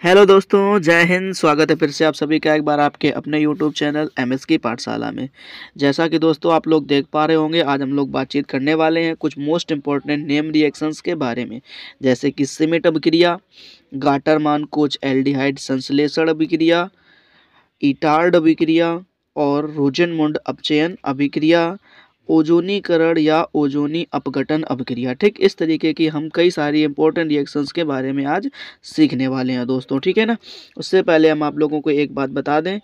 Hello दोस्तों, जय हिंद। स्वागत है फिर से आप सभी का एक बार आपके अपने यूट्यूब चैनल एमएस की पाठशाला में। जैसा कि दोस्तों आप लोग देख पा रहे होंगे, आज हम लोग बातचीत करने वाले हैं कुछ मोस्ट इंपॉर्टेंट नेम रिएक्शंस के बारे में, जैसे कि सिमिट अभिक्रिया, गाटरमान कोच एल्डिहाइड संश्लेषण अभिक्रिया, इटार्ड अभिक्रिया और रोजेनमुंड अपचयन अभिक्रिया, ओजोनीकरण या ओजोनी अपघटन अभिक्रिया। ठीक, इस तरीके की हम कई सारी इंपॉर्टेंट रिएक्शंस के बारे में आज सीखने वाले हैं दोस्तों। ठीक है ना। उससे पहले हम आप लोगों को एक बात बता दें,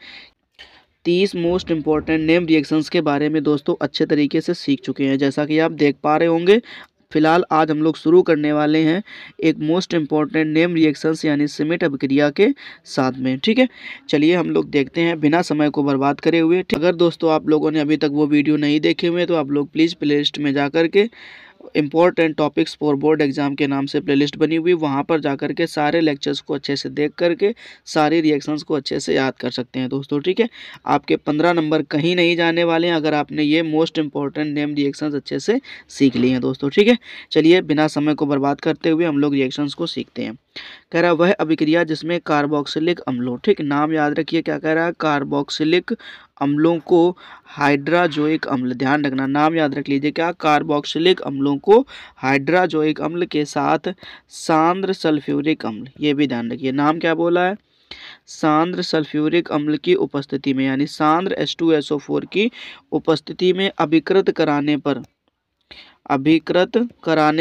30 मोस्ट इंपॉर्टेंट नेम रिएक्शंस के बारे में दोस्तों अच्छे तरीके से सीख चुके हैं, जैसा कि आप देख पा रहे होंगे। फिलहाल आज हम लोग शुरू करने वाले हैं एक मोस्ट इंपॉर्टेंट नेम रिएक्शंस यानी सिमिट अभिक्रिया के साथ में। ठीक है, चलिए हम लोग देखते हैं बिना समय को बर्बाद करे हुए। अगर दोस्तों आप लोगों ने अभी तक वो वीडियो नहीं देखे हुए तो आप लोग प्लीज़ प्लेलिस्ट में जा कर के important topics for board exam के नाम से प्लेलिस्ट बनी हुई, वहाँ पर जाकर के सारे लेक्चर्स को अच्छे से देख करके सारी रिएक्शंस को अच्छे से याद कर सकते हैं दोस्तों। ठीक है, आपके 15 नंबर कहीं नहीं जाने वाले हैं अगर आपने ये मोस्ट इंपॉर्टेंट नेम रिएक्शंस अच्छे से सीख लिए हैं दोस्तों। ठीक है, चलिए बिना समय को बर्बाद करते हुए हम लोग रिएक्शंस को सीखते हैं। कह रहा है वह अभिक्रिया जिसमें कार्बोक्सिलिक अम्लों, ठीक नाम याद रखिए क्या कह रहा है, कार्बोक्सिलिक अम्लों को हाइड्राजोइक अम्ल, ध्यान रखना नाम याद रख लीजिए क्या, कार्बोक्सिलिक अम्लों को हाइड्राजोइक अम्ल के साथ सांद्र सल्फ्यूरिक अम्ल, ये भी ध्यान रखिए नाम क्या बोला है, सांद्र सल्फ्यूरिक अम्ल की उपस्थिति में यानी सांद्र H2SO4 की उपस्थिति में अभिकृत कराने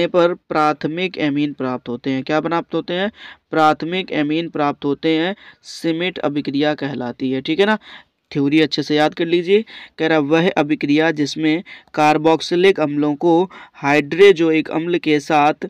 पर प्राथमिक एमीन प्राप्त होते हैं। क्या प्राप्त होते हैं? प्राथमिक एमीन प्राप्त होते हैं, सिमिट अभिक्रिया कहलाती है। ठीक है ना, थ्योरी अच्छे से याद कर लीजिए। कह रहा वह अभिक्रिया जिसमें कार्बोक्सिलिक अम्लों को हाइड्रोजोइक अम्ल के साथ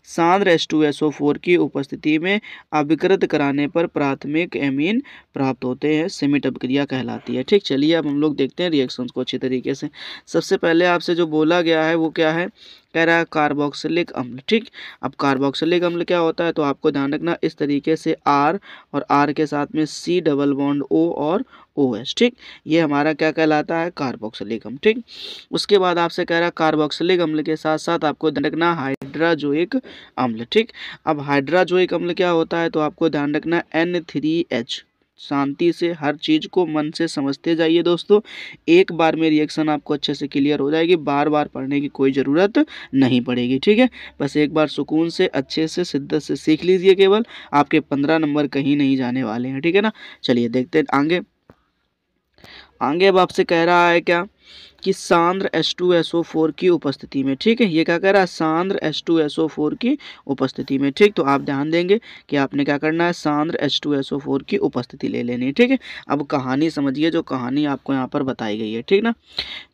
सांद्र H2SO4 की उपस्थिति में अभिकृत कराने पर प्राथमिक एमीन प्राप्त होते हैं, सिमिट अभिक्रिया कहलाती है। ठीक, चलिए अब हम लोग देखते हैं रिएक्शंस को अच्छी तरीके से। सबसे पहले आपसे जो बोला गया है वो क्या है, कह रहा है कार्बोक्सिलिक अम्ल। ठीक, अब कार्बोक्सिलिक अम्ल क्या होता है तो आपको ध्यान रखना इस तरीके से R और R के साथ में C डबल बॉन्ड O और OH। ठीक, ये हमारा क्या कहलाता है, कार्बोक्सिलिक अम्ल। ठीक, उसके बाद आपसे कह रहा है कार्बोक्सिलिक अम्ल के साथ साथ आपको ध्यान रखना हाइड्राजोइक अम्ल। ठीक, अब हाइड्राजोइक अम्ल क्या होता है तो आपको ध्यान रखना N3H। शांति से हर चीज़ को मन से समझते जाइए दोस्तों, एक बार में रिएक्शन आपको अच्छे से क्लियर हो जाएगी, बार बार पढ़ने की कोई ज़रूरत नहीं पड़ेगी। ठीक है, बस एक बार सुकून से अच्छे से शिद्दत से सीख लीजिए, केवल आपके 15 नंबर कहीं नहीं जाने वाले हैं। ठीक है ना, चलिए देखते हैं आगे। अब आपसे कह रहा है क्या कि सांद्र H2SO4 की उपस्थिति में। ठीक है, ये क्या कह रहा है, सांद्र H2SO4 की उपस्थिति में। ठीक, तो आप ध्यान देंगे कि आपने क्या करना है, सांद्र H2SO4 की उपस्थिति ले लेनी है। ठीक है, अब कहानी समझिए, जो कहानी आपको यहाँ पर बताई गई है। ठीक ना,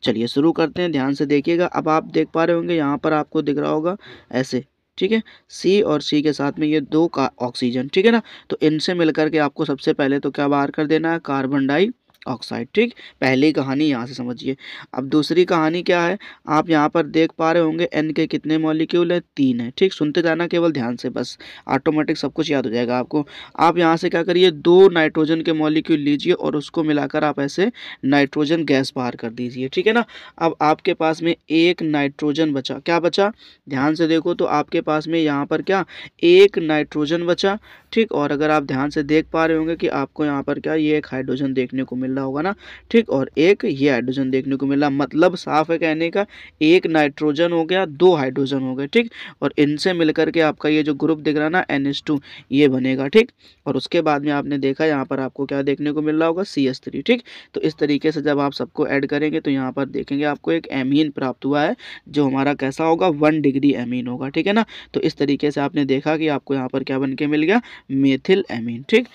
चलिए शुरू करते हैं, ध्यान से देखिएगा। अब आप देख पा रहे होंगे यहाँ पर आपको दिख रहा होगा ऐसे। ठीक है, C और C के साथ में ये दो का ऑक्सीजन। ठीक है ना, तो इनसे मिलकर के आपको सबसे पहले तो क्या बाहर कर देना है, कार्बन डाइऑक्साइड। ठीक, पहली कहानी यहाँ से समझिए। अब दूसरी कहानी क्या है, आप यहाँ पर देख पा रहे होंगे N के कितने मॉलिक्यूल है, 3 है। ठीक, सुनते जाना केवल ध्यान से, बस ऑटोमेटिक सब कुछ याद हो जाएगा आपको। आप यहाँ से क्या करिए, 2 नाइट्रोजन के मॉलिक्यूल लीजिए और उसको मिलाकर आप ऐसे नाइट्रोजन गैस बाहर कर दीजिए। ठीक है ना, अब आपके पास में एक नाइट्रोजन बचा, क्या बचा, ध्यान से देखो तो आपके पास में यहाँ पर क्या, एक नाइट्रोजन बचा। ठीक, और अगर आप ध्यान से देख पा रहे होंगे कि आपको यहाँ पर क्या, ये एक हाइड्रोजन देखने को मिल रहा होगा ना। ठीक, और एक ये हाइड्रोजन देखने को मिल रहा, मतलब साफ है कहने का, एक नाइट्रोजन हो गया, 2 हाइड्रोजन हो गए। ठीक, और इनसे मिलकर के आपका ये जो ग्रुप दिख रहा ना NH2, ये बनेगा। ठीक, और उसके बाद में आपने देखा यहाँ पर आपको क्या देखने को मिल रहा होगा, CH3। ठीक, तो इस तरीके से जब आप सबको ऐड करेंगे तो यहाँ पर देखेंगे आपको एक एमीन प्राप्त हुआ है, जो हमारा कैसा होगा, 1 डिग्री एमीन होगा। ठीक है ना, तो इस तरीके से आपने देखा कि आपको यहाँ पर क्या बन के मिल गया, मेथिल एमीन। ठीक,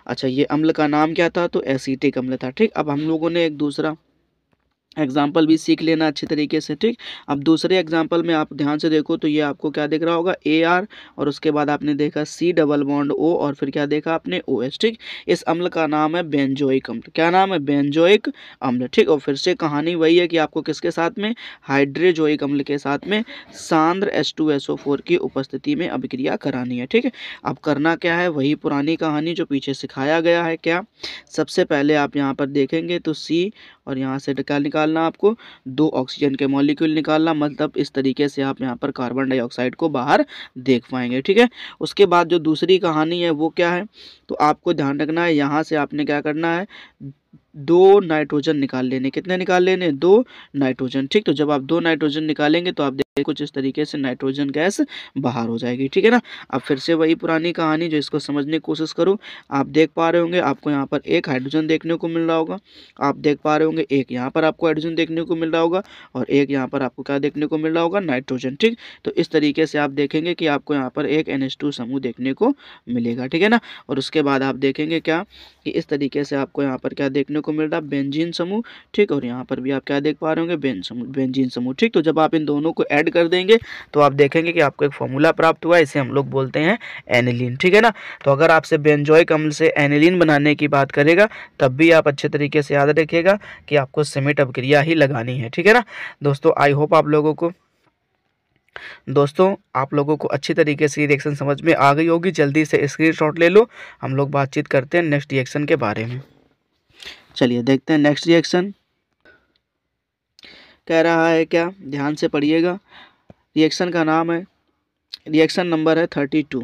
अच्छा ये अम्ल का नाम क्या था, तो एसीटिक अम्ल था। ठीक, अब हम लोगों ने एक दूसरा एग्जाम्पल भी सीख लेना अच्छे तरीके से। ठीक, अब दूसरे एग्जाम्पल में आप ध्यान से देखो तो ये आपको क्या दिख रहा होगा, AR, और उसके बाद आपने देखा C डबल बॉन्ड O, और फिर क्या देखा आपने, OH। ठीक, इस अम्ल का नाम है बेंजोइक अम्ल। क्या नाम है, बेंजोइक अम्ल। ठीक, और फिर से कहानी वही है कि आपको किसके साथ में, हाइड्रोजोइक अम्ल के साथ में सांद्र H2SO4 की उपस्थिति में अभिक्रिया करानी है। ठीक है, अब करना क्या है, वही पुरानी कहानी जो पीछे सिखाया गया है। क्या, सबसे पहले आप यहाँ पर देखेंगे तो C और यहाँ से क्या निकाल निकालना आपको, 2 ऑक्सीजन के मॉलिक्यूल निकालना, मतलब इस तरीके से आप यहाँ पर कार्बन डाइऑक्साइड को बाहर देख पाएंगे। ठीक है, उसके बाद जो दूसरी कहानी है वो क्या है, तो आपको ध्यान रखना है, यहाँ से आपने क्या करना है, 2 नाइट्रोजन निकाल लेने। कितने निकाल लेने, 2 नाइट्रोजन। ठीक, तो जब आप 2 नाइट्रोजन निकालेंगे तो आप देखिए कुछ इस तरीके से नाइट्रोजन गैस बाहर हो जाएगी। ठीक है ना। अब फिर से वही पुरानी कहानी, जो इसको समझने की कोशिश करो। आप देख पा रहे होंगे आपको यहाँ पर एक हाइड्रोजन देखने को मिल रहा होगा, आप देख पा रहे होंगे एक यहाँ पर आपको हाइड्रोजन देखने को मिल रहा होगा, और एक यहाँ पर आपको क्या देखने को मिल रहा होगा, नाइट्रोजन। ठीक, तो इस तरीके से आप देखेंगे कि आपको यहाँ पर एक NH2 समूह देखने को मिलेगा। ठीक है ना। और उसके बाद आप देखेंगे क्या, कि इस तरीके से आपको यहाँ पर क्या देखने को मिल रहा है, बेंजीन समूह। ठीक, और यहाँ पर भी आप क्या देख पा रहे होंगे, बेंजीन समूह। ठीक, तो जब आप इन दोनों को ऐड कर देंगे तो आप देखेंगे कि आपको एक फॉर्मूला प्राप्त हुआ है, इसे हम लोग बोलते हैं एनिलीन। ठीक है ना। तो अगर आपसे बेंजोइक अम्ल से एनिलीन बनाने की बात करेगा तब भी आप अच्छे तरीके से याद रखिएगा कि आपको सिमिट अभिक्रिया ही लगानी है। ठीक है ना दोस्तों, आई होप आप लोगों को अच्छी तरीके से रिएक्शन समझ में आ गई होगी। जल्दी से स्क्रीनशॉट ले लो, हम लोग बातचीत करते हैं नेक्स्ट रिएक्शन के बारे में। चलिए देखते हैं नेक्स्ट रिएक्शन कह रहा है क्या, ध्यान से पढ़िएगा। रिएक्शन का नाम है, रिएक्शन नंबर है 32।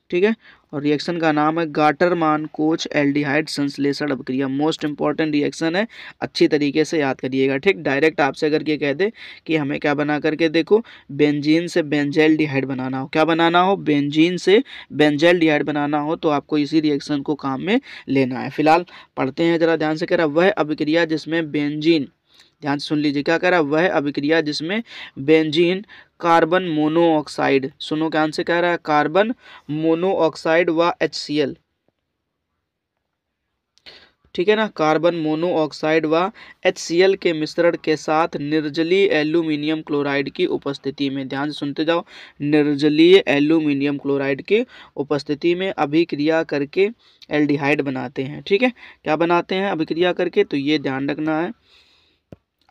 ठीक है, और रिएक्शन का नाम है गाटरमान कोच एल्डिहाइड संश्लेषण अभिक्रिया। मोस्ट इंपॉर्टेंट रिएक्शन है, अच्छी तरीके से याद करिएगा। ठीक, डायरेक्ट आपसे अगर ये कह दे कि हमें क्या बना करके देखो, बेंजीन से बेंजल्डिहाइड बनाना हो, क्या बनाना हो, बेंजीन से बेंजल्डिहाइड बनाना हो, तो आपको इसी रिएक्शन को काम में लेना है। फिलहाल पढ़ते हैं जरा ध्यान से। कह रहा वह अभिक्रिया जिसमें बेंजीन, ध्यान से सुन लीजिए क्या कह रहा है, वह अभिक्रिया जिसमें बेंजीन कार्बन मोनोऑक्साइड, सुनो ध्यान से, कह रहा है कार्बन मोनोऑक्साइड व HCl। ठीक है ना, कार्बन मोनोऑक्साइड व HCl के मिश्रण के साथ निर्जलीय एल्यूमिनियम क्लोराइड की उपस्थिति में, ध्यान से सुनते जाओ, निर्जलीय एल्यूमिनियम क्लोराइड की उपस्थिति में अभिक्रिया करके एल्डिहाइड बनाते हैं। ठीक है, क्या बनाते हैं, अभिक्रिया करके, तो ये ध्यान रखना है,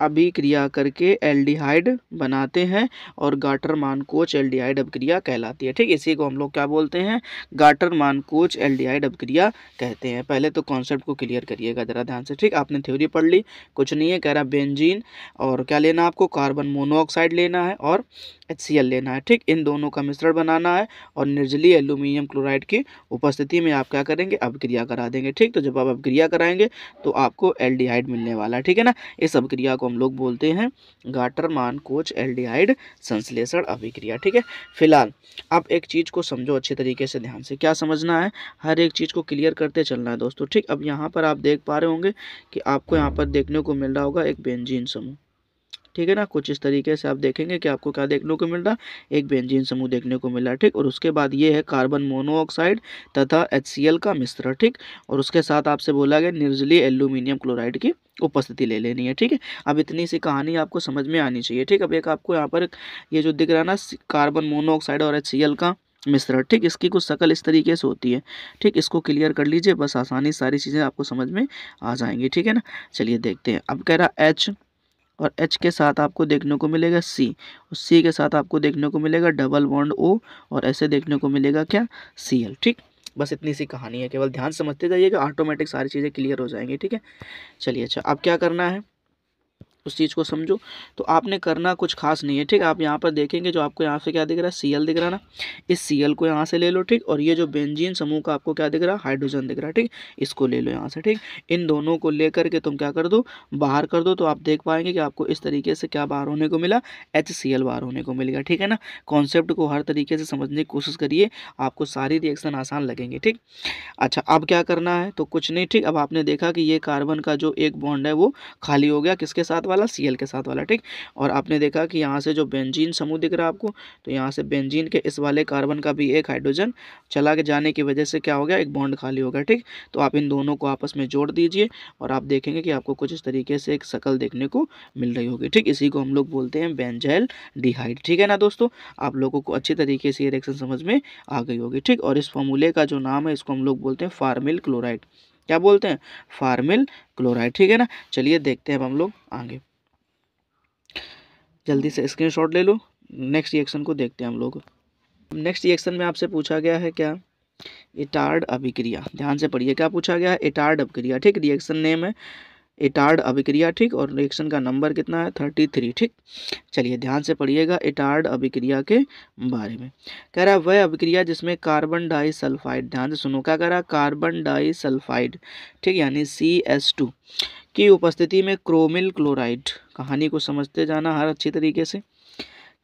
अभिक्रिया करके एल्डिहाइड बनाते हैं, और गाटरमान कोच एल्डिहाइड अभिक्रिया कहलाती है। ठीक, इसी को हम लोग क्या बोलते हैं, गाटरमान कोच एल्डिहाइड अभिक्रिया कहते हैं। पहले तो कॉन्सेप्ट को क्लियर करिएगा जरा ध्यान से। ठीक, आपने थ्योरी पढ़ ली, कुछ नहीं है, कह रहा बेंजीन और क्या लेना आपको, कार्बन मोनोऑक्साइड लेना है और HCl लेना है। ठीक, इन दोनों का मिश्रण बनाना है, और निर्जलीय एल्यूमिनियम क्लोराइड की उपस्थिति में आप क्या करेंगे, अभिक्रिया करा देंगे। ठीक, तो जब आप अभिक्रिया कराएंगे तो आपको एल्डिहाइड मिलने वाला है। ठीक है ना, इस अभिक्रिया को हम लोग बोलते हैं गाटरमान कोच एल्डिहाइड संश्लेषण अभिक्रिया। ठीक है, फिलहाल आप एक चीज को समझो अच्छे तरीके से, ध्यान से क्या समझना है, हर एक चीज को क्लियर करते चलना है दोस्तों। ठीक, अब यहाँ पर आप देख पा रहे होंगे कि आपको यहाँ पर देखने को मिल रहा होगा एक बेंजीन समूह। ठीक है ना, कुछ इस तरीके से आप देखेंगे कि आपको क्या देखने को मिल रहा है, एक बेंजीन समूह देखने को मिल रहा है। ठीक, और उसके बाद ये है कार्बन मोनोऑक्साइड तथा HCl का मिश्रण। ठीक, और उसके साथ आपसे बोला गया निर्जलीय एल्यूमिनियम क्लोराइड की उपस्थिति ले लेनी है। ठीक है, अब इतनी सी कहानी आपको समझ में आनी चाहिए। ठीक, अब एक आपको यहाँ पर ये जो दिख रहा है ना, कार्बन मोनोऑक्साइड और HCl का मिश्रण, ठीक, इसकी कुछ शक्ल इस तरीके से होती है। ठीक, इसको क्लियर कर लीजिए, बस आसानी सारी चीज़ें आपको समझ में आ जाएंगी। ठीक है ना, चलिए देखते हैं। अब कह रहा H, और H के साथ आपको देखने को मिलेगा C, और C के साथ आपको देखने को मिलेगा डबल बॉन्ड O, और ऐसे देखने को मिलेगा क्या, Cl। ठीक, बस इतनी सी कहानी है, केवल ध्यान समझते जाइएगा, ऑटोमेटिक सारी चीज़ें क्लियर हो जाएंगी। ठीक है, चलिए अच्छा, अब क्या करना है उस चीज़ को समझो। तो आपने करना कुछ खास नहीं है। ठीक, आप यहाँ पर देखेंगे जो आपको यहाँ से क्या दिख रहा है, Cl दिख रहा है ना, इस Cl को यहाँ से ले लो। ठीक, और ये जो बेंजीन समूह का आपको क्या दिख रहा है, हाइड्रोजन दिख रहा है। ठीक, इसको ले लो यहाँ से। ठीक, इन दोनों को लेकर के तुम क्या कर दो, बाहर कर दो, तो आप देख पाएंगे कि आपको इस तरीके से क्या बाहर होने को मिला, HCl बाहर होने को मिलेगा। ठीक है ना, कॉन्सेप्ट को हर तरीके से समझने की कोशिश करिए, आपको सारी रिएक्शन आसान लगेंगे। ठीक, अच्छा, अब क्या करना है, तो कुछ नहीं। ठीक, अब आपने देखा कि ये कार्बन का जो एक बॉन्ड है वो खाली हो गया, किसके साथ वाला, Cl के साथ वाला। ठीक, और आपने देखा कि यहाँ से जो बेंजीन समूह दिख रहा है आपको, तो यहाँ से बेंजीन के इस वाले कार्बन का भी एक हाइड्रोजन चला के जाने की वजह से क्या हो गया, एक बॉन्ड खाली हो गया। ठीक, तो आप इन दोनों को आपस में जोड़ दीजिए, और आप देखेंगे कि आपको कुछ इस तरीके से एक शक्ल देखने को मिल रही होगी। ठीक, इसी को हम लोग बोलते हैं बेंजल्डिहाइड। ठीक है ना दोस्तों, आप लोगों को अच्छी तरीके से ये रिएक्शन समझ में आ गई होगी। ठीक, और इस फॉर्मूले का जो नाम है इसको हम लोग बोलते हैं फार्मिल क्लोराइड। क्या बोलते हैं, फार्मिल क्लोराइड। ठीक है ना, चलिए देखते हैं अब हम लोग आगे, जल्दी से स्क्रीनशॉट ले लो, नेक्स्ट रिएक्शन को देखते हैं हम लोग। नेक्स्ट रिएक्शन में आपसे पूछा गया है क्या, इटार्ड अभिक्रिया। ध्यान से पढ़िए, क्या पूछा गया है, इटार्ड अभिक्रिया। ठीक, रिएक्शन नेम है इटार्ड अभिक्रिया, ठीक। और रिएक्शन का नंबर कितना है 33, ठीक। चलिए ध्यान से पढ़िएगा इटार्ड अभिक्रिया के बारे में। कह रहा है वह अभिक्रिया जिसमें कार्बन डाइसल्फाइड, ध्यान से सुनो, क्या कह रहा है, कार्बन डाइसल्फाइड, ठीक, यानी CH2 की उपस्थिति में क्रोमिल क्लोराइड, कहानी को समझते जाना हर अच्छी तरीके से।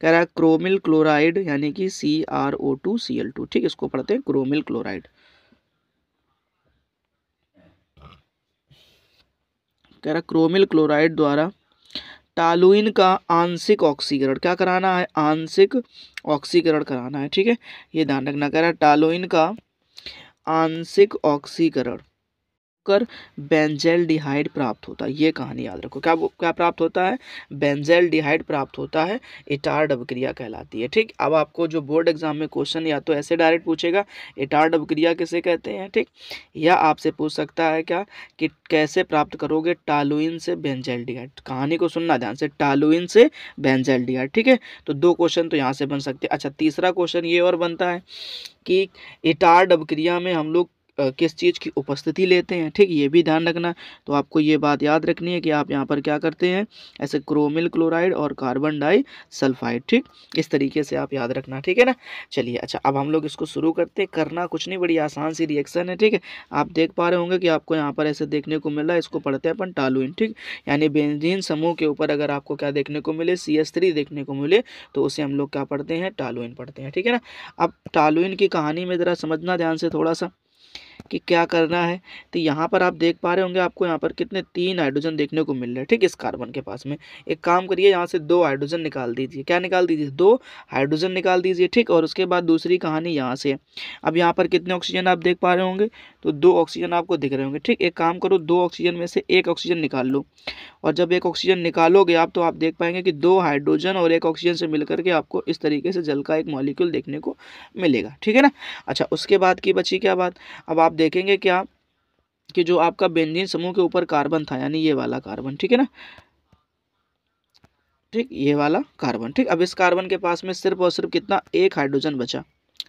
कह रहा है क्रोमिल क्लोराइड यानी कि CrO2Cl2, ठीक, इसको पढ़ते हैं क्रोमिल क्लोराइड। कह रहा क्रोमिल क्लोराइड द्वारा टॉलुइन का आंशिक ऑक्सीकरण, क्या कराना है, आंशिक ऑक्सीकरण कराना है, ठीक है, ये ध्यान रखना। कह रहा टॉलुइन का आंशिक ऑक्सीकरण कर बेंजल्डिहाइड प्राप्त होता है, ये कहानी याद रखो। क्या प्राप्त होता है, बेंजल्डिहाइड प्राप्त होता है, इटार्ड अभिक्रिया कहलाती है, ठीक। अब आपको जो बोर्ड एग्जाम में क्वेश्चन या तो ऐसे डायरेक्ट पूछेगा इटार्ड अभिक्रिया किसे कहते हैं, ठीक, या आपसे पूछ सकता है क्या कि कैसे प्राप्त करोगे टॉलुइन से बेंजल्डिहाइड। कहानी को सुनना ध्यान से, टॉलुइन से बेंजल्डिहाइड, ठीक है। तो 2 क्वेश्चन तो यहाँ से बन सकते हैं। अच्छा, तीसरा क्वेश्चन ये और बनता है कि इटार्ड अभिक्रिया में हम लोग किस चीज़ की उपस्थिति लेते हैं, ठीक, ये भी ध्यान रखना। तो आपको ये बात याद रखनी है कि आप यहाँ पर क्या करते हैं, ऐसे क्रोमिल क्लोराइड और कार्बन डाइसल्फाइड, ठीक, इस तरीके से आप याद रखना, ठीक है ना। चलिए अच्छा, अब हम लोग इसको शुरू करते हैं। करना कुछ नहीं, बड़ी आसान सी रिएक्शन है, ठीक है। आप देख पा रहे होंगे कि आपको यहाँ पर ऐसे देखने को मिल रहा है, इसको पढ़ते हैं अपन टॉलुइन, ठीक, यानी बेंजीन समूह के ऊपर अगर आपको क्या देखने को मिले, CH3 देखने को मिले, तो उसे हम लोग क्या पढ़ते हैं, टॉलुइन पढ़ते हैं, ठीक है ना। अब टॉलुइन की कहानी में ज़रा समझना ध्यान से थोड़ा सा कि क्या करना है। तो यहाँ पर आप देख पा रहे होंगे, आपको यहाँ पर कितने 3 हाइड्रोजन देखने को मिल रहे हैं, ठीक, इस कार्बन के पास में। एक काम करिए, यहाँ से 2 हाइड्रोजन निकाल दीजिए। क्या निकाल दीजिए, 2 हाइड्रोजन निकाल दीजिए, ठीक। और उसके बाद दूसरी कहानी यहाँ से है। अब यहाँ पर कितने ऑक्सीजन आप देख पा रहे होंगे, तो 2 ऑक्सीजन आपको दिख रहे होंगे, ठीक। एक काम करो, 2 ऑक्सीजन में से 1 ऑक्सीजन निकाल लो, और जब 1 ऑक्सीजन निकालोगे आप, तो आप देख पाएंगे कि 2 हाइड्रोजन और 1 ऑक्सीजन से मिलकर के आपको इस तरीके से जल का एक मॉलिक्यूल देखने को मिलेगा, ठीक है ना। अच्छा, उसके बाद की बची क्या बात, अब आप देखेंगे क्या कि जो आपका बेंजीन समूह के ऊपर कार्बन था, यानी ये वाला कार्बन, ठीक है ना, ठीक, ये वाला कार्बन, ठीक। अब इस कार्बन के पास में सिर्फ और सिर्फ कितना, 1 हाइड्रोजन बचा,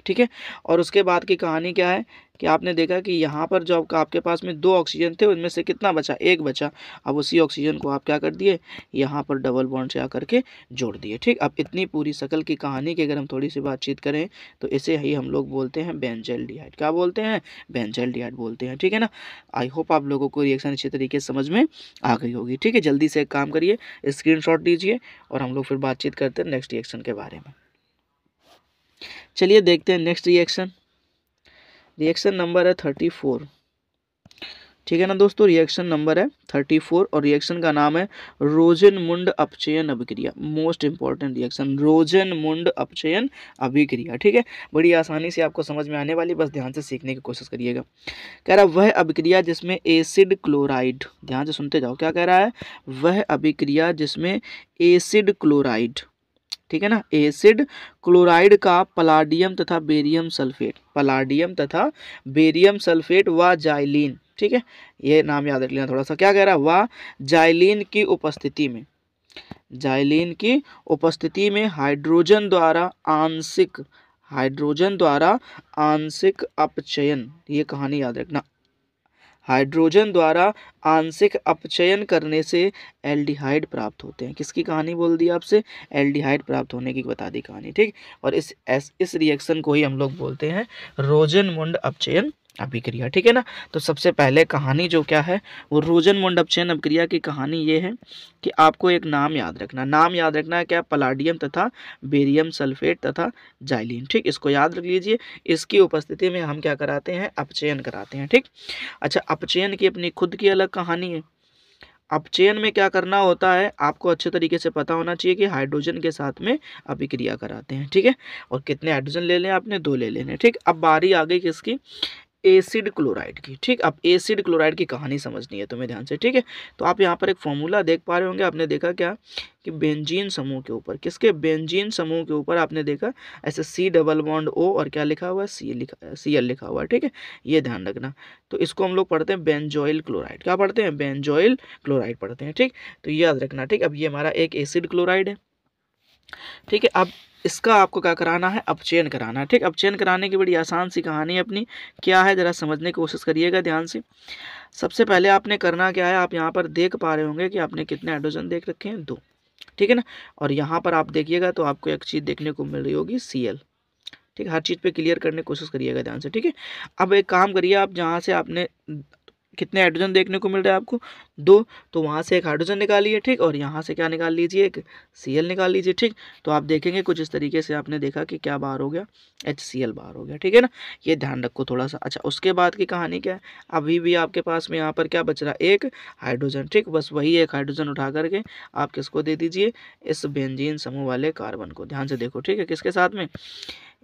ठीक है। और उसके बाद की कहानी क्या है कि आपने देखा कि यहाँ पर जो आपके पास में 2 ऑक्सीजन थे, उनमें से कितना बचा, 1 बचा। अब उसी ऑक्सीजन को आप क्या कर दिए, यहाँ पर डबल बॉन्ड से आकर के जोड़ दिए, ठीक। अब इतनी पूरी शकल की कहानी की अगर हम थोड़ी सी बातचीत करें, तो इसे ही हम लोग बोलते हैं बेंजल्डिहाइड। क्या बोलते हैं, बेंजल्डिहाइड बोलते हैं, ठीक है ना। आई होप आप लोगों को रिएक्शन अच्छी तरीके से समझ में आ गई होगी, ठीक है। जल्दी से एक काम करिए, स्क्रीनशॉट लीजिए और हम लोग फिर बातचीत करते हैं नेक्स्ट रिएक्शन के बारे में। चलिए देखते हैं नेक्स्ट रिएक्शन। रिएक्शन नंबर है 34, ठीक है ना दोस्तों, रिएक्शन नंबर है 34 और रिएक्शन का नाम है रोजेनमुंड अपचयन अभिक्रिया। मोस्ट इंपॉर्टेंट रिएक्शन, रोजेनमुंड अपचयन अभिक्रिया, ठीक है। बड़ी आसानी से आपको समझ में आने वाली, बस ध्यान से सीखने की कोशिश करिएगा। कह रहा है वह अभिक्रिया जिसमें एसिड क्लोराइड, ध्यान से सुनते जाओ, क्या कह रहा है, वह अभिक्रिया जिसमें एसिड क्लोराइड, ठीक है ना, एसिड क्लोराइड का पलाडियम तथा बेरियम सल्फेट, पलाडियम तथा बेरियम सल्फेट व जाइलिन, ठीक है, ये नाम याद रख लेना थोड़ा सा। क्या कह रहा है, व जाइलिन की उपस्थिति में, जाइलिन की उपस्थिति में हाइड्रोजन द्वारा आंशिक अपचयन, ये कहानी याद रखना, हाइड्रोजन द्वारा आंशिक अपचयन करने से एल्डिहाइड प्राप्त होते हैं। किसकी कहानी बोल दी आपसे, एल्डिहाइड प्राप्त होने की बता दी कहानी, ठीक। और इस रिएक्शन को ही हम लोग बोलते हैं रोजेनमुंड अपचयन अभिक्रिया, ठीक है ना। तो सबसे पहले कहानी जो क्या है, वो रोजेनमुंड अपचयन अभिक्रिया की कहानी ये है कि आपको एक नाम याद रखना, नाम याद रखना है क्या, पलाडियम तथा बेरियम सल्फेट तथा जाइलिन, ठीक, इसको याद रख लीजिए। इसकी उपस्थिति में हम क्या कराते हैं, अपचयन कराते हैं, ठीक। अच्छा, अपचयन की अपनी खुद की अलग कहानी है। अपचयन में क्या करना होता है, आपको अच्छे तरीके से पता होना चाहिए कि हाइड्रोजन के साथ में अभिक्रिया कराते हैं, ठीक है। और कितने हाइड्रोजन ले लें आपने, 2 ले लेने, ठीक। अब बारी आ गई किसकी, एसिड क्लोराइड की, ठीक। अब एसिड क्लोराइड की कहानी समझनी है तुम्हें ध्यान से, ठीक है। तो आप यहाँ पर एक फॉर्मूला देख पा रहे होंगे, आपने देखा क्या कि बेंजीन समूह के ऊपर, किसके, बेंजीन समूह के ऊपर आपने देखा ऐसे C डबल बॉन्ड O और क्या लिखा हुआ है, Cl लिखा हुआ है, ठीक है, ये ध्यान रखना। तो इसको हम लोग पढ़ते हैं बेंजोइल क्लोराइड, क्या पढ़ते हैं, बेंजोइल क्लोराइड पढ़ते हैं, ठीक। तो ये याद रखना, ठीक। अब ये हमारा एक एसिड क्लोराइड है, ठीक है। अब इसका आपको क्या कराना है, अपचयन कराना है। ठीक, अपचयन कराने की बड़ी आसान सी कहानी है अपनी। क्या है, जरा समझने की कोशिश करिएगा ध्यान से। सबसे पहले आपने करना क्या है, आप यहाँ पर देख पा रहे होंगे कि आपने कितने हाइड्रोजन देख रखे हैं, 2, ठीक है ना। और यहाँ पर आप देखिएगा तो आपको एक चीज़ देखने को मिल रही होगी, Cl। ठीक है, हर चीज़ पे क्लियर करने की कोशिश करिएगा ध्यान से, ठीक है। अब एक काम करिए, आप जहाँ से आपने कितने हाइड्रोजन देखने को मिल रहा है आपको, 2, तो वहाँ से एक हाइड्रोजन निकालिए, ठीक, और यहाँ से क्या निकाल लीजिए, एक Cl निकाल लीजिए, ठीक। तो आप देखेंगे कुछ इस तरीके से आपने देखा कि क्या बाहर हो गया, HCl बाहर हो गया, ठीक है ना। ये ध्यान रखो थोड़ा सा। अच्छा, उसके बाद की कहानी क्या है, अभी भी आपके पास में यहाँ पर क्या बच रहा है, एक हाइड्रोजन, ठीक। बस वही एक हाइड्रोजन उठा करके आप किसको दे दीजिए, इस बेंजीन समूह वाले कार्बन को। ध्यान से देखो, ठीक है, किसके साथ में,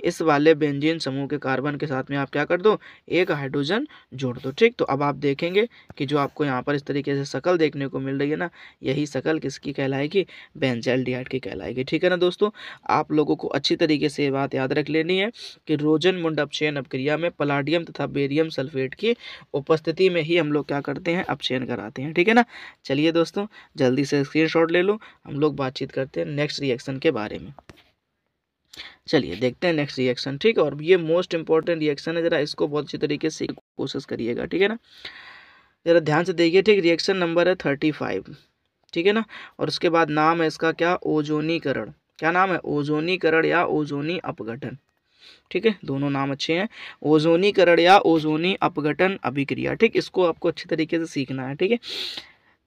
इस वाले बेंजीन समूह के कार्बन के साथ में आप क्या कर दो, एक हाइड्रोजन जोड़ दो, ठीक। तो अब आप देखेंगे कि जो आपको यहाँ पर इस तरीके से शक्ल देखने को मिल रही है ना, यही शक्ल किसकी कहलाएगी, बेंजल्डिहाइड की कहलाएगी, ठीक है ना दोस्तों। आप लोगों को अच्छी तरीके से ये बात याद रख लेनी है कि रोजनमुंड अपचयन अपक्रिया में पलाडियम तथा बेरियम सल्फेट की उपस्थिति में ही हम लोग क्या करते हैं, अपचयन कराते हैं, ठीक है ना। चलिए दोस्तों, जल्दी से स्क्रीनशॉट ले लो, हम लोग बातचीत करते हैं नेक्स्ट रिएक्शन के बारे में। चलिए देखते हैं नेक्स्ट रिएक्शन, ठीक है। और ये मोस्ट इंपॉर्टेंट रिएक्शन है, जरा इसको बहुत अच्छी तरीके से कोशिश करिएगा, ठीक है ना। जरा ध्यान से देखिए, ठीक। रिएक्शन नंबर है 35, ठीक है ना। और उसके बाद नाम है इसका क्या, ओजोनीकरण। क्या नाम है, ओजोनीकरण या ओजोनी अपघटन, ठीक है, दोनों नाम अच्छे हैं। ओजोनीकरण या ओजोनी अपघटन अभिक्रिया, ठीक, इसको आपको अच्छी तरीके से सीखना है, ठीक है।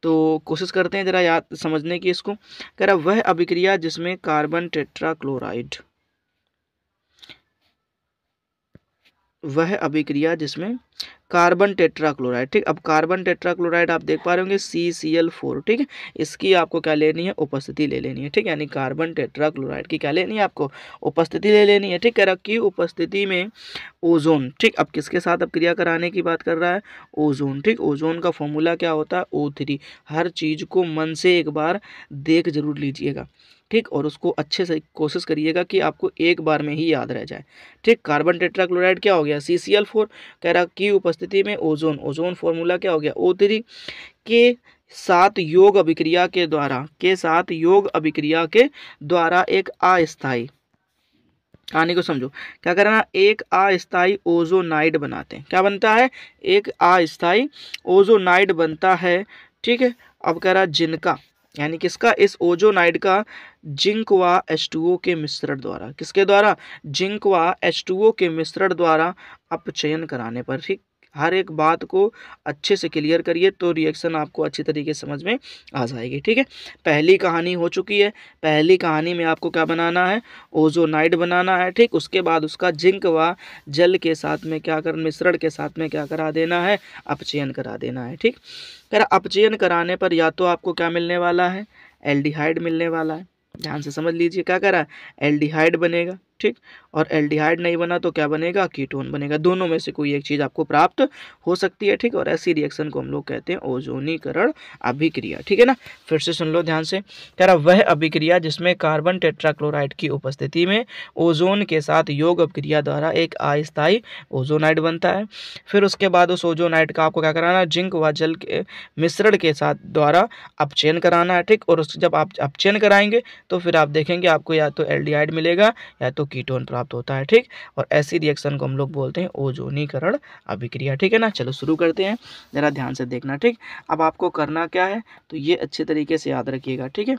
तो कोशिश करते हैं जरा याद समझने की इसको। कह रहा वह अभिक्रिया जिसमें कार्बन टेट्राक्लोराइड, वह अभिक्रिया जिसमें कार्बन टेट्राक्लोराइड, ठीक। अब कार्बन टेट्राक्लोराइड आप देख पा रहे होंगे CCl4, ठीक है। इसकी आपको क्या लेनी है, उपस्थिति ले लेनी है, ठीक। यानी कार्बन टेट्राक्लोराइड की क्या लेनी है आपको, उपस्थिति ले लेनी है, ठीक। कह रहा कि उपस्थिति में ओजोन, ठीक। अब किसके साथ अब क्रिया कराने की बात कर रहा है, ओजोन, ठीक। ओजोन का फॉर्मूला क्या होता है, O3। हर चीज को मन से एक बार देख जरूर लीजिएगा, ठीक। और उसको अच्छे से कोशिश करिएगा कि आपको एक बार में ही याद रह जाए, ठीक। कार्बन टेट्राक्लोराइड क्या हो गया, CCl4। कह रहा कि उपस्थिति में ओजोन, ओजोन फॉर्मूला क्या हो गया, O3 के साथ योग अभिक्रिया के द्वारा, के साथ योग अभिक्रिया के द्वारा एक अस्थायी, कहानी को समझो, क्या करना, एक अस्थायी ओजोनाइड बनाते हैं। क्या बनता है, एक अस्थायी ओजोनाइड बनता है, ठीक है। अब कह रहा जिनका, यानी किसका, इस ओजोनाइड का जिंक व H2O के मिश्रण द्वारा, किसके द्वारा, जिंक व H2O के मिश्रण द्वारा अपचयन कराने पर, ठीक। हर एक बात को अच्छे से क्लियर करिए तो रिएक्शन आपको अच्छी तरीके से समझ में आ जाएगी, ठीक है। पहली कहानी हो चुकी है, पहली कहानी में आपको क्या बनाना है, ओजोनाइड बनाना है, ठीक। उसके बाद उसका जिंक व जल के साथ में क्या कर, मिश्रण के साथ में क्या करा देना है, अपचयन करा देना है, ठीक। कर अपचयन कराने पर या तो आपको क्या मिलने वाला है, एल्डिहाइड मिलने वाला है। ध्यान से समझ लीजिए, क्या कह रहा है, एल्डिहाइड बनेगा, ठीक। और एल्डिहाइड नहीं बना तो क्या बनेगा, कीटोन बनेगा। दोनों में से कोई एक चीज आपको प्राप्त हो सकती है, ठीक। और ऐसी रिएक्शन को हम लोग कहते हैं ओजोनीकरण अभिक्रिया, ठीक है ना। फिर से सुन लो ध्यान से, कह रहा वह अभिक्रिया जिसमें कार्बन टेट्राक्लोराइड की उपस्थिति में ओजोन के साथ योग अभिक्रिया द्वारा एक अस्थायी ओजोनाइड बनता है। फिर उसके बाद उस ओजोनाइड का आपको क्या कराना है, जिंक व जल के मिश्रण के साथ द्वारा अपचयन कराना है, ठीक। और जब आप अपचयन कराएंगे तो फिर आप देखेंगे आपको या तो एल्डिहाइड मिलेगा या तो कीटोन प्राप्त होता है, ठीक। और ऐसी रिएक्शन को हम लोग बोलते हैं ओजोनीकरण अभिक्रिया, ठीक है ना। चलो शुरू करते हैं, जरा ध्यान से देखना, ठीक। अब आपको करना क्या है, तो ये अच्छे तरीके से याद रखिएगा, ठीक है।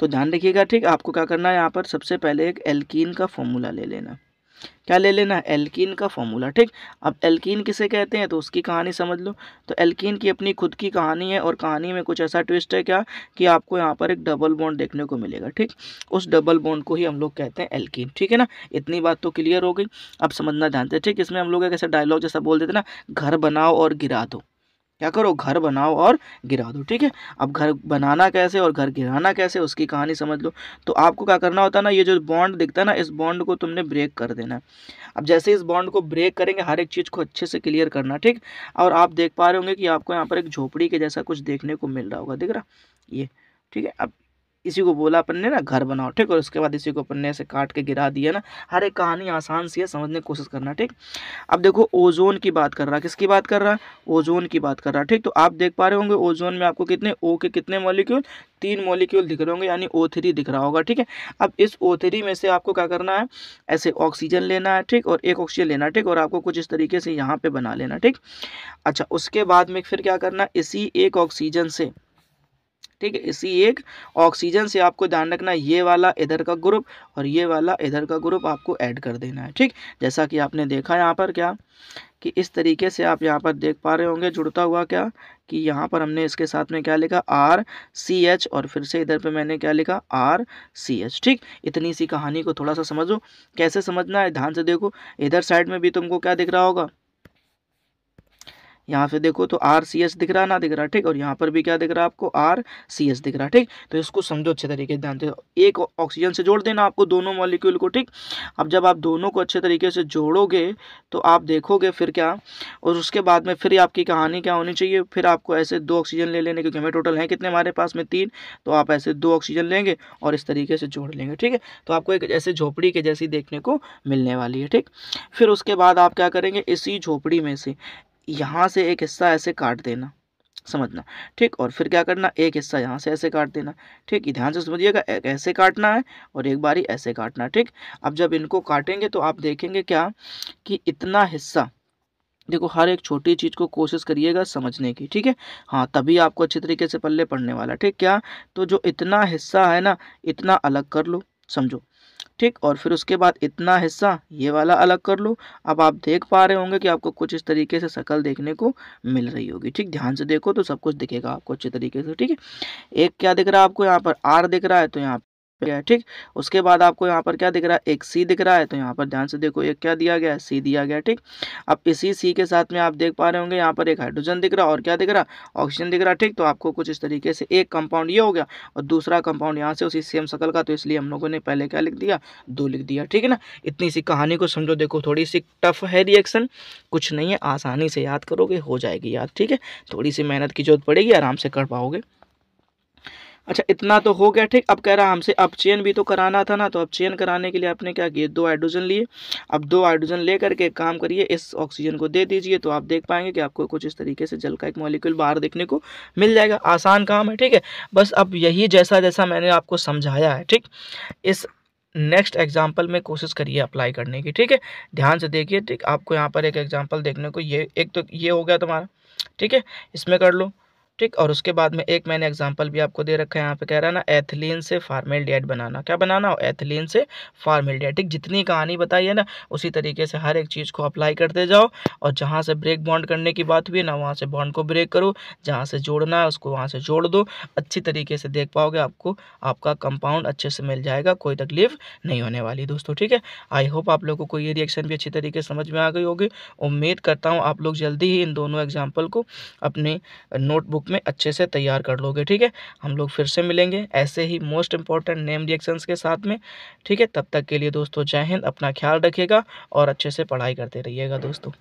तो ध्यान रखिएगा, ठीक। आपको क्या करना है, यहाँ पर सबसे पहले एक एल्कीन का फॉर्मूला ले लेना। क्या ले लेना है, एल्कीन का फॉर्मूला, ठीक। अब एल्कीन किसे कहते हैं तो उसकी कहानी समझ लो। तो एल्कीन की अपनी खुद की कहानी है और कहानी में कुछ ऐसा ट्विस्ट है क्या कि आपको यहाँ पर एक डबल बॉन्ड देखने को मिलेगा, ठीक। उस डबल बॉन्ड को ही हम लोग कहते हैं एल्कीन, ठीक है ना। इतनी बात तो क्लियर हो गई। अब समझना ध्यान से, ठीक। इसमें हम लोग एक ऐसा डायलॉग जैसा बोल देते ना, घर बनाओ और गिरा दो। क्या करो, घर बनाओ और गिरा दो, ठीक है। अब घर बनाना कैसे और घर गिराना कैसे, उसकी कहानी समझ लो। तो आपको क्या करना होता है ना, ये जो बॉन्ड दिखता है ना, इस बॉन्ड को तुमने ब्रेक कर देना है। अब जैसे इस बॉन्ड को ब्रेक करेंगे, हर एक चीज़ को अच्छे से क्लियर करना, ठीक। और आप देख पा रहे होंगे कि आपको यहाँ पर एक झोपड़ी के जैसा कुछ देखने को मिल रहा होगा, दिख रहा ये, ठीक है। अब इसी को बोला अपन ने ना घर बनाओ, ठीक। और उसके बाद इसी को अपन ने ऐसे काट के गिरा दिया ना। हर एक कहानी आसान सी है, समझने की कोशिश करना, ठीक। अब देखो ओजोन की बात कर रहा है, किसकी बात कर रहा है, ओजोन की बात कर रहा है, ठीक। तो आप देख पा रहे होंगे ओजोन में आपको कितने ओ के कितने मॉलिक्यूल, 3 मॉलिक्यूल दिख रहे होंगे, यानी O3 दिख रहा होगा, ठीक है। अब इस O3 में से आपको क्या करना है, ऐसे ऑक्सीजन लेना है, ठीक, और एक ऑक्सीजन लेना है, ठीक, और आपको कुछ इस तरीके से यहाँ पे बना लेना, ठीक। अच्छा, उसके बाद में फिर क्या करना है, इसी एक ऑक्सीजन से, ठीक है, इसी एक ऑक्सीजन से आपको ध्यान रखना ये वाला इधर का ग्रुप और ये वाला इधर का ग्रुप आपको ऐड कर देना है, ठीक। जैसा कि आपने देखा यहाँ पर क्या कि इस तरीके से आप यहाँ पर देख पा रहे होंगे जुड़ता हुआ क्या कि यहाँ पर हमने इसके साथ में क्या लिखा RCH और फिर से इधर पे मैंने क्या लिखा RCH, ठीक। इतनी सी कहानी को थोड़ा सा समझो, कैसे समझना है ध्यान से देखो। इधर साइड में भी तुमको क्या दिख रहा होगा, यहाँ पे देखो तो RCH दिख रहा ना, दिख रहा, ठीक। और यहाँ पर भी क्या दिख रहा है आपको RCH दिख रहा, ठीक। तो इसको समझो अच्छे तरीके से, ध्यान से। एक ऑक्सीजन से जोड़ देना आपको दोनों मॉलिक्यूल को, ठीक। अब जब आप दोनों को अच्छे तरीके से जोड़ोगे तो आप देखोगे फिर क्या, और उसके बाद में फिर आपकी कहानी क्या होनी चाहिए, फिर आपको ऐसे 2 ऑक्सीजन ले लेने, क्योंकि हमें टोटल है कितने हमारे पास में 3, तो आप ऐसे 2 ऑक्सीजन लेंगे और इस तरीके से जोड़ लेंगे, ठीक है। तो आपको एक ऐसे झोपड़ी के जैसी देखने को मिलने वाली है, ठीक। फिर उसके बाद आप क्या करेंगे, इसी झोपड़ी में से यहाँ से एक हिस्सा ऐसे काट देना, समझना, ठीक। और फिर क्या करना, एक हिस्सा यहाँ से ऐसे काट देना, ठीक। ये ध्यान से समझिएगा, एक ऐसे काटना है और एक बारी ऐसे काटना है, ठीक। अब जब इनको काटेंगे तो आप देखेंगे क्या कि इतना हिस्सा, देखो हर एक छोटी चीज़ को कोशिश करिएगा समझने की, ठीक है। हाँ, तभी आपको अच्छे तरीके से पल्ले पड़ने वाला, ठीक। क्या, तो जो इतना हिस्सा है ना, इतना अलग कर लो, समझो, ठीक। और फिर उसके बाद इतना हिस्सा ये वाला अलग कर लो। अब आप देख पा रहे होंगे कि आपको कुछ इस तरीके से शक्ल देखने को मिल रही होगी, ठीक। ध्यान से देखो तो सब कुछ दिखेगा आपको अच्छे तरीके से, ठीक है। एक क्या दिख रहा है आपको, यहाँ पर R दिख रहा है तो यहाँ पे है, ठीक। उसके बाद आपको यहाँ पर क्या दिख रहा है, एक C दिख रहा है, तो यहाँ पर ध्यान से देखो एक क्या दिया गया है, C दिया गया, ठीक। अब इसी C के साथ में आप देख पा रहे होंगे यहाँ पर एक हाइड्रोजन दिख रहा है और क्या दिख रहा, ऑक्सीजन दिख रहा, ठीक। तो आपको कुछ इस तरीके से एक कंपाउंड ये हो गया और दूसरा कंपाउंड यहाँ से उसी सेम शक्ल का, तो इसलिए हम लोगों ने पहले क्या लिख दिया, 2 लिख दिया, ठीक है ना। इतनी सी कहानी को समझो, देखो थोड़ी सी टफ है रिएक्शन, कुछ नहीं है, आसानी से याद करोगे हो जाएगी याद, ठीक है। थोड़ी सी मेहनत की जरूरत पड़ेगी, आराम से कर पाओगे। अच्छा, इतना तो हो गया, ठीक। अब कह रहा हमसे अपचयन भी तो कराना था ना, तो अपचयन कराने के लिए आपने क्या किया, 2 हाइड्रोजन लिए। अब 2 हाइड्रोजन ले करके एक काम करिए, इस ऑक्सीजन को दे दीजिए, तो आप देख पाएंगे कि आपको कुछ इस तरीके से जल का एक मॉलिक्यूल बाहर देखने को मिल जाएगा। आसान काम है, ठीक है। बस अब यही जैसा जैसा मैंने आपको समझाया है, ठीक, इस नेक्स्ट एग्जाम्पल में कोशिश करिए अप्लाई करने की, ठीक है। ध्यान से देखिए, ठीक। आपको यहाँ पर एक एग्जाम्पल देखने को, ये एक तो ये हो गया तुम्हारा, ठीक है, इसमें कर लो, ठीक। और उसके बाद में एक मैंने एग्जांपल भी आपको दे रखा है, यहाँ पे कह रहा है ना एथिलीन से फॉर्मेल्डिहाइड बनाना, क्या बनाना हो, एथिलीन से फॉर्मेल्डिहाइड, ठीक। जितनी कहानी बताई है ना उसी तरीके से हर एक चीज़ को अप्लाई करते जाओ, और जहाँ से ब्रेक बॉन्ड करने की बात हुई है ना वहाँ से बॉन्ड को ब्रेक करो, जहाँ से जोड़ना है उसको वहाँ से जोड़ दो। अच्छी तरीके से देख पाओगे, आपको आपका कंपाउंड अच्छे से मिल जाएगा, कोई तकलीफ नहीं होने वाली दोस्तों, ठीक है। आई होप आप लोगों को ये रिएक्शन भी अच्छी तरीके से समझ में आ गई होगी। उम्मीद करता हूँ आप लोग जल्दी ही इन दोनों एग्जाम्पल को अपने नोटबुक में अच्छे से तैयार कर लोगे, ठीक है। हम लोग फिर से मिलेंगे ऐसे ही मोस्ट इंपॉर्टेंट नेम रिएक्शंस के साथ में, ठीक है। तब तक के लिए दोस्तों जय हिंद, अपना ख्याल रखिएगा और अच्छे से पढ़ाई करते रहिएगा दोस्तों।